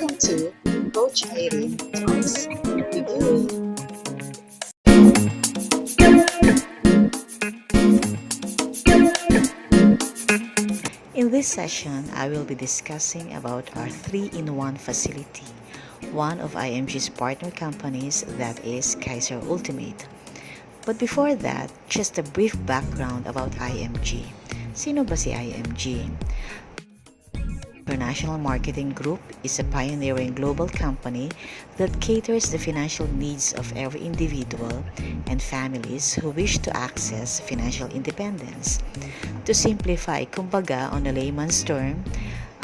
Welcome to Coach Irene Talks Reviewing. In this session, I will be discussing about our 3-in-1 facility, one of IMG's partner companies, that is Kaiser Ultimate. But before that, just a brief background about IMG. Sino ba si IMG? International Marketing Group is a pioneering global company that caters the financial needs of every individual and families who wish to access financial independence. To simplify, kumbaga on a layman's term,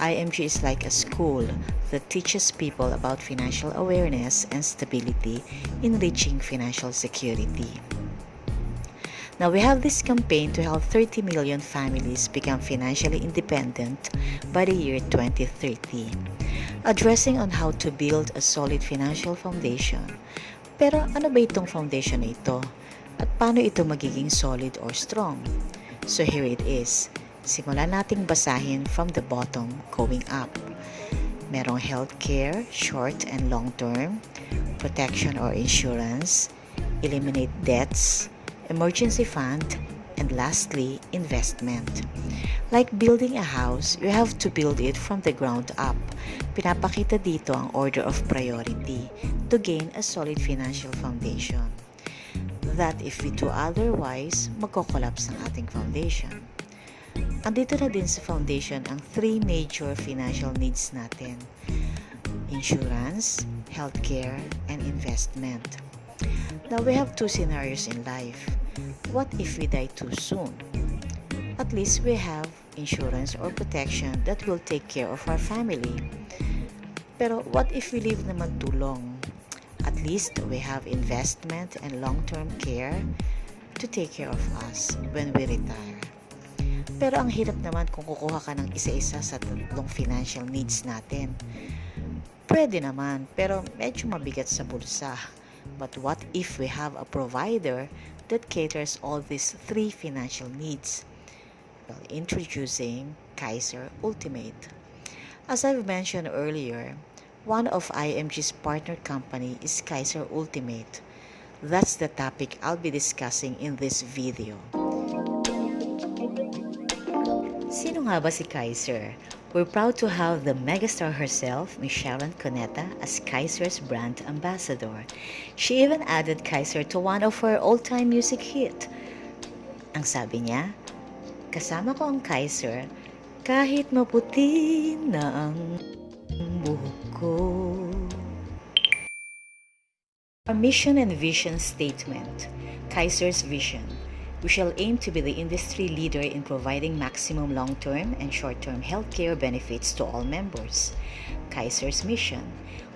IMG is like a school that teaches people about financial awareness and stability in reaching financial security. Now, we have this campaign to help 30 million families become financially independent by the year 2030, addressing on how to build a solid financial foundation. Pero ano ba itong foundation na ito? At paano ito magiging solid or strong? So here it is. Simulan nating basahin from the bottom going up. Merong healthcare, short and long term, protection or insurance, eliminate debts, emergency fund, and lastly, investment. Like building a house, you have to build it from the ground up. Pinapakita dito ang order of priority to gain a solid financial foundation. That if we do otherwise, magko-collapse ang ating foundation. Andito na din sa foundation ang 3 major financial needs natin: insurance, healthcare, and investment. Now, we have 2 scenarios in life. What if we die too soon? At least we have insurance or protection that will take care of our family. Pero what if we live naman too long? At least we have investment and long-term care to take care of us when we retire. Pero ang hirap naman kung kukuha ka ng isa-isa sa tatlong financial needs natin. Pwede naman, pero medyo mabigat sa bulsa. But what if we have a provider that caters all these 3 financial needs? Well, introducing Kaiser Ultimate. As I've mentioned earlier, one of IMG's partner company is Kaiser Ultimate. That's the topic I'll be discussing in this video. Sino nga ba si Kaiser? We're proud to have the megastar herself, Miss Sharon Cuneta, as Kaiser's brand ambassador. She even added Kaiser to one of her all-time music hit. Ang sabi niya, kasama ko ang Kaiser kahit maputi na ang buhok ko. Our mission and vision statement. Kaiser's vision. We shall aim to be the industry leader in providing maximum long-term and short-term healthcare benefits to all members. Kaiser's mission.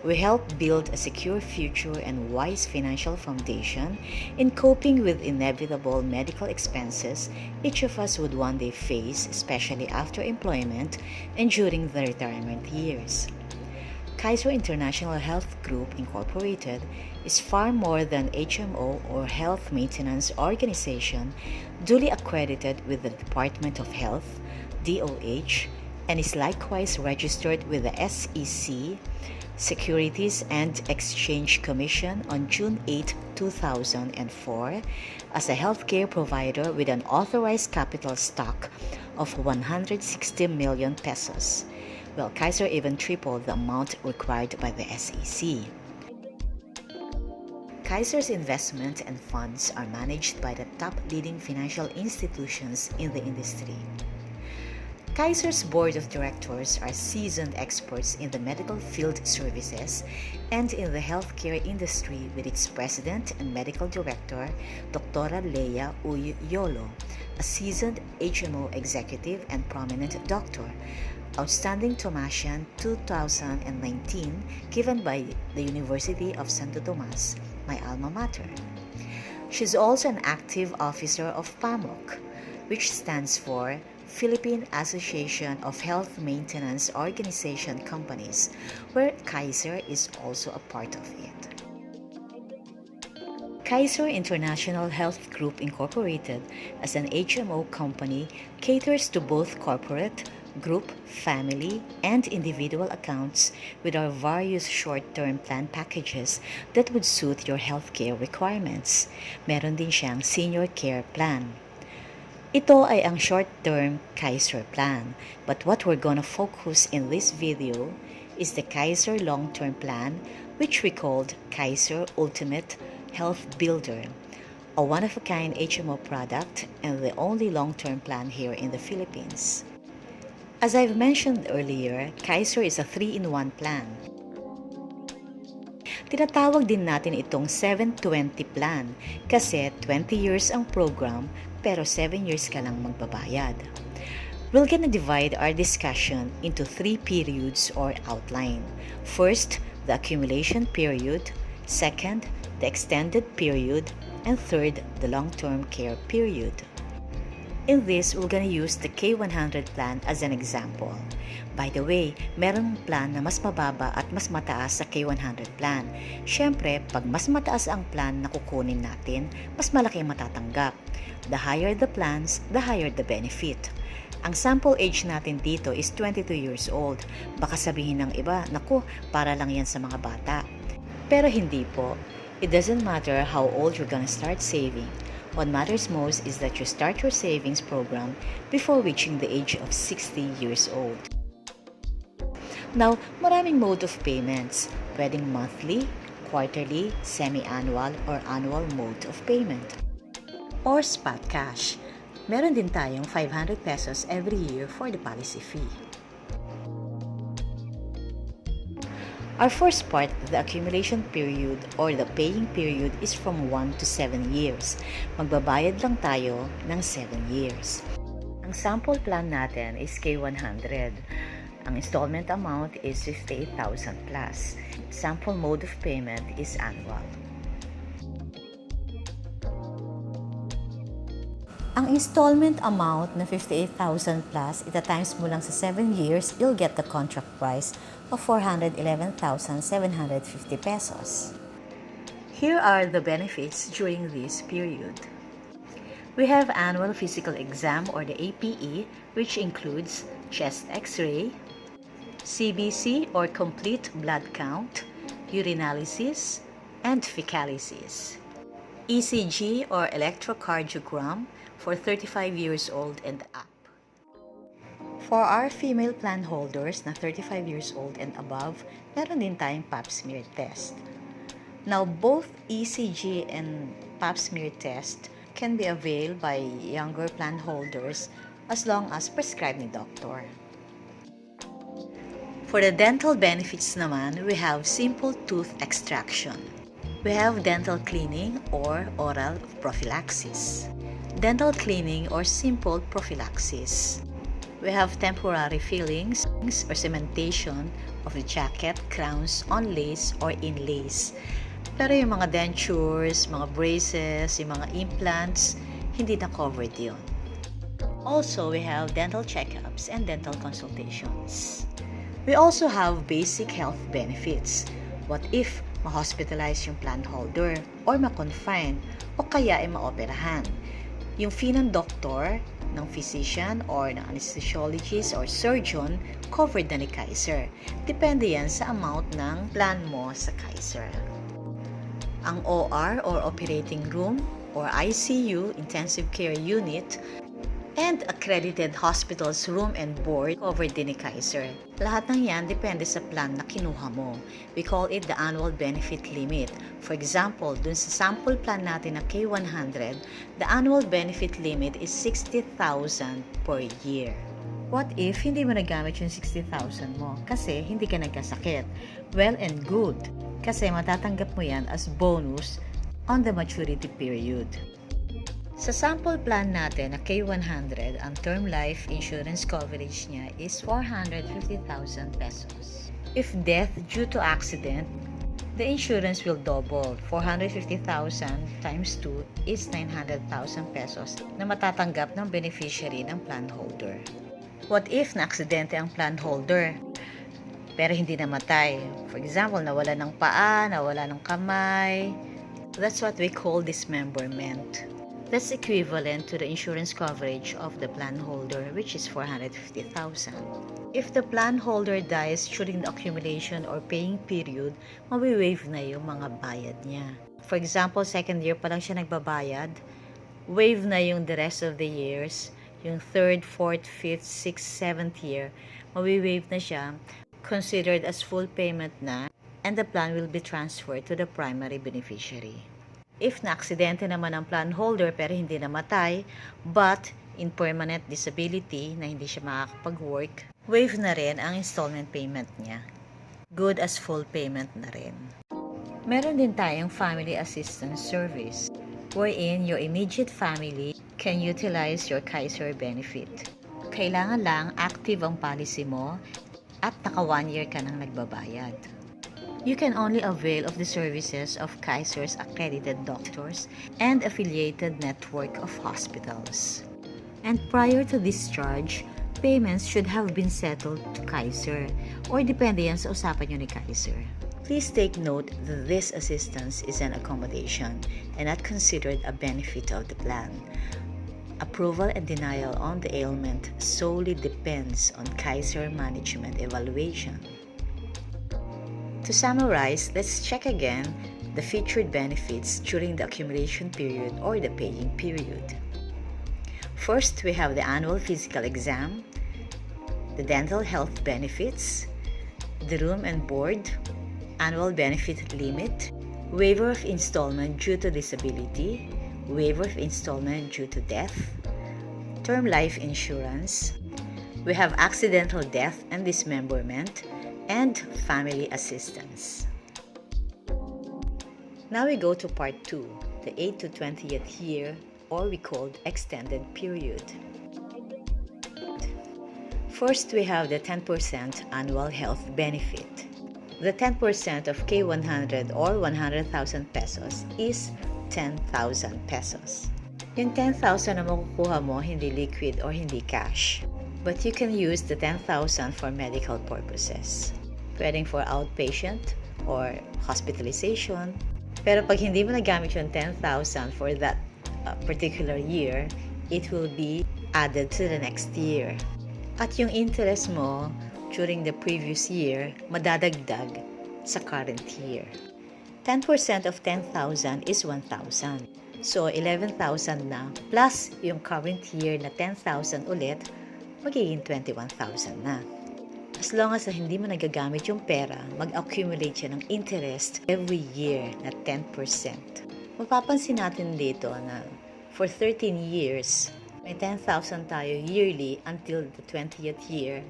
We help build a secure future and wise financial foundation in coping with inevitable medical expenses each of us would one day face, especially after employment and during the retirement years. Kaiser International Health Group Incorporated is far more than HMO or health maintenance organization duly accredited with the Department of Health, DOH, and is likewise registered with the SEC, Securities and Exchange Commission on June 8, 2004 as a healthcare provider with an authorized capital stock of 160 million pesos. Well, Kaiser even tripled the amount required by the SEC. Kaiser's investment and funds are managed by the top leading financial institutions in the industry. Kaiser's board of directors are seasoned experts in the medical field services and in the healthcare industry, with its president and medical director, Dr. Leia Uyolo, a seasoned HMO executive and prominent doctor. Outstanding Tomasian 2019 given by the University of Santo Tomas, my alma mater. She's also an active officer of PAMOC, which stands for Philippine Association of Health Maintenance Organization Companies, where Kaiser is also a part of it. Kaiser International Health Group Incorporated, as an HMO company, caters to both corporate, group, family, and individual accounts with our various short-term plan packages that would suit your healthcare requirements. Meron din siyang senior care plan. Ito ay ang short-term Kaiser plan, but what we're gonna focus in this video is the Kaiser long-term plan, which we called Kaiser Ultimate Health Builder, a one-of-a-kind HMO product and the only long-term plan here in the Philippines. As I've mentioned earlier, Kaiser is a 3-in-1 plan. Tinatawag din natin itong 720 plan kasi 20 years ang program pero 7 years ka lang magbabayad. We're gonna divide our discussion into 3 periods or outline. First, the accumulation period. Second, the extended period, and third, the long-term care period. In this, we're gonna use the K100 plan as an example. By the way, merong plan na mas mababa at mas mataas sa K100 plan. Siyempre, pag mas mataas ang plan na kukunin natin, mas malaki ang matatanggap. The higher the plans, the higher the benefit. Ang sample age natin dito is 22 years old. Baka sabihin ng iba, naku, para lang yan sa mga bata. Pero hindi po. It doesn't matter how old you're gonna start saving. What matters most is that you start your savings program before reaching the age of 60 years old. Now, maraming mode of payments. Pwedeng monthly, quarterly, semi-annual, or annual mode of payment. Or spot cash. Meron din tayong 500 pesos every year for the policy fee. Our first part, the accumulation period or the paying period is from 1 to 7 years. Magbabayad lang tayo ng 7 years. Ang sample plan natin is K100. Ang installment amount is 58,000 plus. Sample mode of payment is annual. Ang installment amount na 58,000 plus, ita-times mo lang sa 7 years, you'll get the contract price of 411,750 pesos. Here are the benefits during this period. We have annual physical exam or the APE, which includes chest x-ray, CBC or complete blood count, urinalysis, and fecalysis. ECG or electrocardiogram for 35 years old and up. For our female plan holders na 35 years old and above, meron din tayong pap smear test. Now, both ECG and pap smear test can be availed by younger plan holders as long as prescribed ni doctor. For the dental benefits naman, we have simple tooth extraction. We have dental cleaning or oral prophylaxis. Dental cleaning or simple prophylaxis. We have temporary fillings or cementation of the jacket, crowns, on lace or inlays. Pero yung mga dentures, mga braces, yung mga implants, hindi na covered yun. Also, we have dental checkups and dental consultations. We also have basic health benefits. What if ma-hospitalize yung plan holder or ma-confine o kaya ay maoperahan? Yung fee ng doktor, ng physician or ng anesthesiologist or surgeon, covered na ni Kaiser. Depende yan sa amount ng plan mo sa Kaiser. Ang OR or operating room or ICU, intensive care unit, and accredited hospitals room and board covered din ni Kaiser. Lahat ng yan depende sa plan na kinuha mo. We call it the annual benefit limit. For example, dun sa sample plan natin na K100, the annual benefit limit is 60,000 per year. What if hindi mo nagamit yung 60,000 mo kasi hindi ka nagkasakit? Well and good, kasi matatanggap mo yan as bonus on the maturity period. Sa sample plan natin na K100, ang term life insurance coverage niya is 450,000 pesos. If death due to accident, the insurance will double. 450,000 times 2 is 900,000 pesos na matatanggap ng beneficiary ng plan holder. What if na-aksidente ang plan holder pero hindi namatay? For example, nawala ng paa, nawala ng kamay. That's what we call dismemberment. That's equivalent to the insurance coverage of the plan holder, which is 450,000. If the plan holder dies during the accumulation or paying period, mawi-waive na yung mga bayad niya. For example, second year pa lang siya nagbabayad, waive na yung the rest of the years. Yung third, fourth, fifth, sixth, seventh year, mawi-waive na siya, considered as full payment na, and the plan will be transferred to the primary beneficiary. If na-aksidente naman ang plan holder pero hindi namatay, but in permanent disability na hindi siya makakapag-work, waive na rin ang installment payment niya. Good as full payment na rin. Meron din tayong family assistance service, wherein your immediate family can utilize your Kaiser benefit. Kailangan lang active ang policy mo at naka 1 year ka nang nagbabayad. You can only avail of the services of Kaiser's accredited doctors and affiliated network of hospitals. And prior to discharge, payments should have been settled to Kaiser or depende yan sa usapan nyo ni Kaiser. Please take note that this assistance is an accommodation and not considered a benefit of the plan. Approval and denial on the ailment solely depends on Kaiser management evaluation. To summarize, let's check again the featured benefits during the accumulation period or the paying period. First, we have the annual physical exam, the dental health benefits, the room and board, annual benefit limit, waiver of installment due to disability, waiver of installment due to death, term life insurance. We have accidental death and dismemberment, and family assistance. Now we go to part 2, the 8 to 20th year, or we called extended period. First, we have the 10% annual health benefit. The 10% of K100 or 100,000 pesos is 10,000 pesos. Yung 10,000 na makukuha mo hindi liquid or hindi cash, but you can use the 10,000 for medical purposes. Pwedeng for outpatient or hospitalization. Pero pag hindi mo nagamit yung 10,000 for that particular year, it will be added to the next year. At yung interest mo during the previous year, madadagdag sa current year. 10% of 10,000 is 1,000. So, 11,000 na plus yung current year na 10,000 ulit, magiging 21,000 na. As long as hindi mo nagagamit yung pera, mag-accumulate siya ng interest every year na 10%. Mapapansin natin dito na for 13 years, may 10,000 tayo yearly until the 20th year.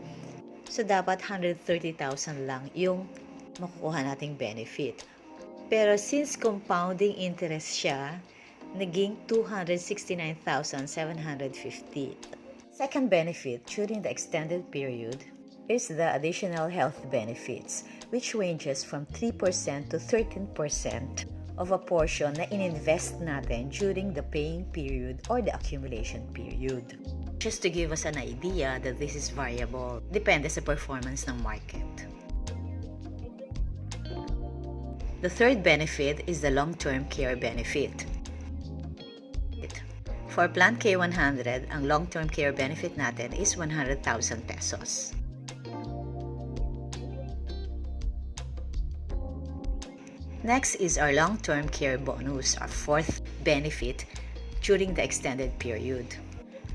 So, dapat 130,000 lang yung makukuha nating benefit. Pero since compounding interest siya, naging 269,750. Second benefit during the extended period is the additional health benefits, which ranges from 3% to 13% of a portion na ininvest natin during the paying period or the accumulation period. Just to give us an idea that this is variable, depende sa performance ng market. The third benefit is the long-term care benefit. For Plan K100, ang long-term care benefit natin is 100,000 pesos. Next is our long-term care bonus, our fourth benefit during the extended period.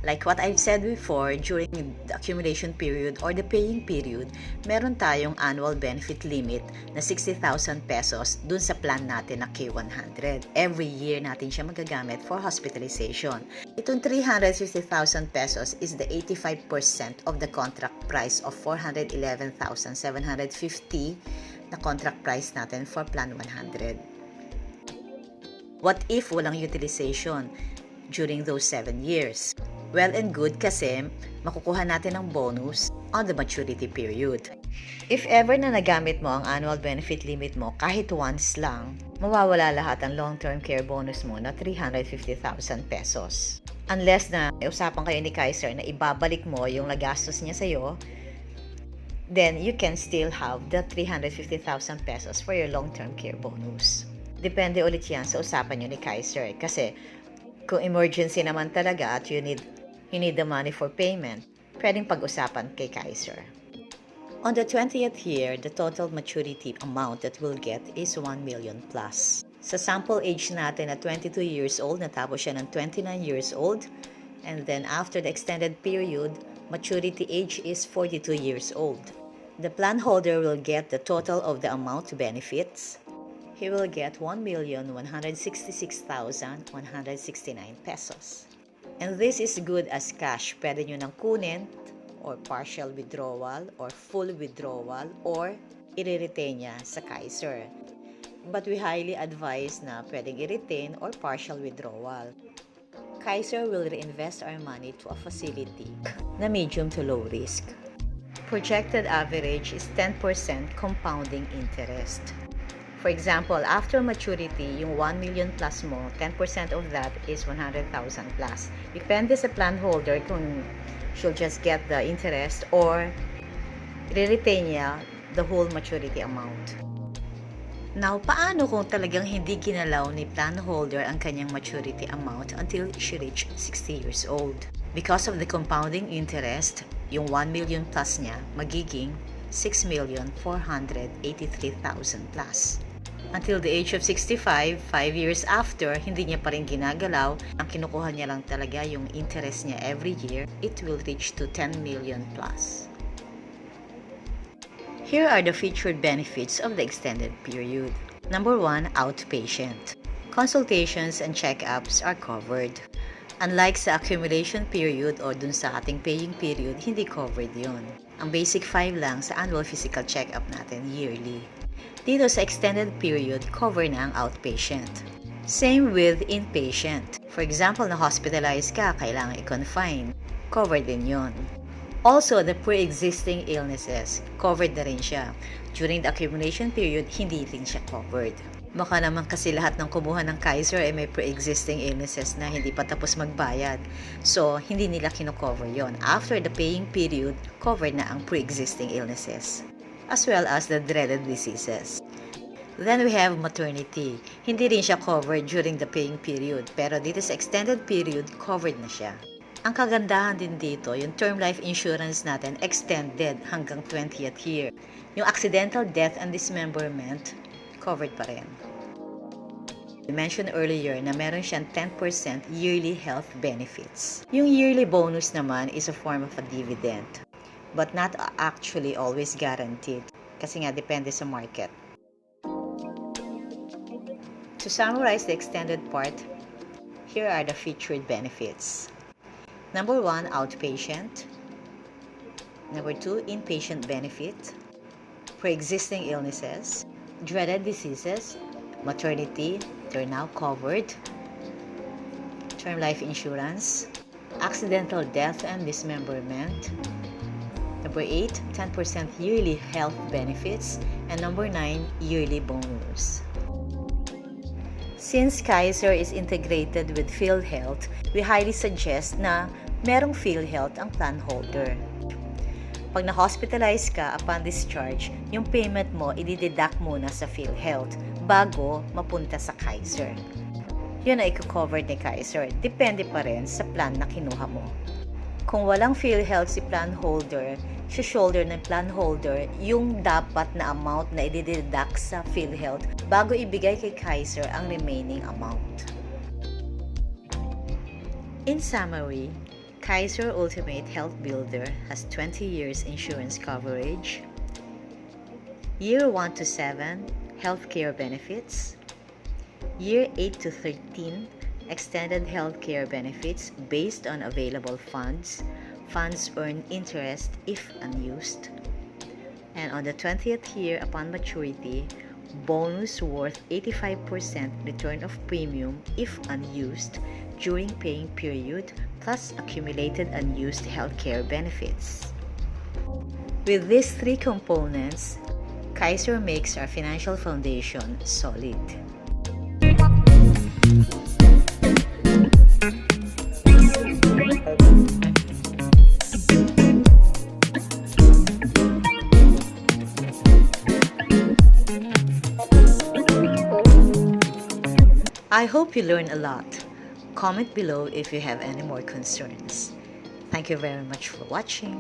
Like what I've said before, during the accumulation period or the paying period, meron tayong annual benefit limit na 60,000 pesos dun sa plan natin na K100. Every year natin siya magagamit for hospitalization. Itong 350,000 pesos is the 85% of the contract price of 411,750 na contract price natin for Plan 100. What if walang utilization during those 7 years? Well and good kasi makukuha natin ang bonus on the maturity period. If ever na nagamit mo ang annual benefit limit mo kahit once lang, mawawala lahat ang long-term care bonus mo na 350,000 pesos. Unless na usapan kayo ni Kaiser na ibabalik mo yung nagastos niya sa'yo, then you can still have the 350,000 pesos for your long-term care bonus. Depende ulit yan sa usapan nyo ni Kaiser kasi Kung emergency naman talaga at you need the money for payment, pwedeng pag-usapan kay Kaiser. On the 20th year, the total maturity amount that we'll get is 1 million plus. Sa sample age natin na 22 years old, natapos siya ng 29 years old, and then after the extended period, maturity age is 42 years old. The plan holder will get the total of the amount benefits. He will get 1,166,169 pesos. And this is good as cash. Pwede nyo nang kunin or partial withdrawal or full withdrawal or i-retain niya sa Kaiser. But we highly advise na pwedeng i-retain or partial withdrawal. Kaiser will reinvest our money to a facility na medium to low risk. Projected average is 10% compounding interest. For example, after maturity, yung 1 million plus mo, 10% of that is 100,000 plus. Depende sa plan holder kung she'll just get the interest or i-retain niya the whole maturity amount. Now, paano kung talagang hindi ginalaw ni plan holder ang kanyang maturity amount until she reached 60 years old? Because of the compounding interest, yung 1 million plus niya magiging 6,483,000 plus. Until the age of 65, 5 years after, hindi niya pa rin ginagalaw. Ang kinukuha niya lang talaga yung interest niya every year, it will reach to 10 million plus. Here are the featured benefits of the extended period. Number 1, outpatient. Consultations and checkups are covered. Unlike sa accumulation period o dun sa ating paying period, hindi covered yun. Ang basic 5 lang sa annual physical checkup natin yearly. Dito sa extended period, cover na ang outpatient. Same with inpatient. For example, na-hospitalize ka, kailangan i-confine. Covered din yon. Also, the pre-existing illnesses, covered na rin siya. During the accumulation period, hindi rin siya covered. Baka naman kasi lahat ng kumuha ng Kaiser ay may pre-existing illnesses na hindi pa tapos magbayad. So, hindi nila kino-cover yon. After the paying period, covered na ang pre-existing illnesses, as well as the dreaded diseases. Then we have maternity. Hindi rin siya covered during the paying period, pero dito sa extended period, covered na siya. Ang kagandahan din dito, yung term life insurance natin extended hanggang 20th year. Yung accidental death and dismemberment, covered pa rin. We mentioned earlier na meron siyang 10% yearly health benefits. Yung yearly bonus naman is a form of a dividend, but not actually always guaranteed kasi nga depende sa market. To summarize the extended part, here are the featured benefits. Number 1, outpatient. Number 2, inpatient benefit. Pre-existing illnesses. Dreaded diseases. Maternity, they're now covered. Term life insurance. Accidental death and dismemberment. Number 8, 10% yearly health benefits. And number 9, yearly bonus. Since Kaiser is integrated with PhilHealth, we highly suggest na merong PhilHealth ang plan holder. Pag na-hospitalize ka upon discharge, yung payment mo i-deduct muna sa PhilHealth bago mapunta sa Kaiser. Yun ay i-cover ni Kaiser. Depende pa rin sa plan na kinuha mo. Kung walang PhilHealth si plan holder, shoulder ng plan holder yung dapat na amount na i-deduct sa PhilHealth bago ibigay kay Kaiser ang remaining amount. In summary, Kaiser Ultimate Health Builder has 20 years insurance coverage, year 1 to 7 healthcare benefits, year 8 to 13 extended healthcare benefits based on available funds. Funds earn interest if unused. And on the 20th year upon maturity, bonus worth 85% return of premium if unused during paying period plus accumulated unused healthcare benefits. With these 3 components, Kaiser makes our financial foundation solid. I hope you learned a lot. Comment below if you have any more concerns. Thank you very much for watching.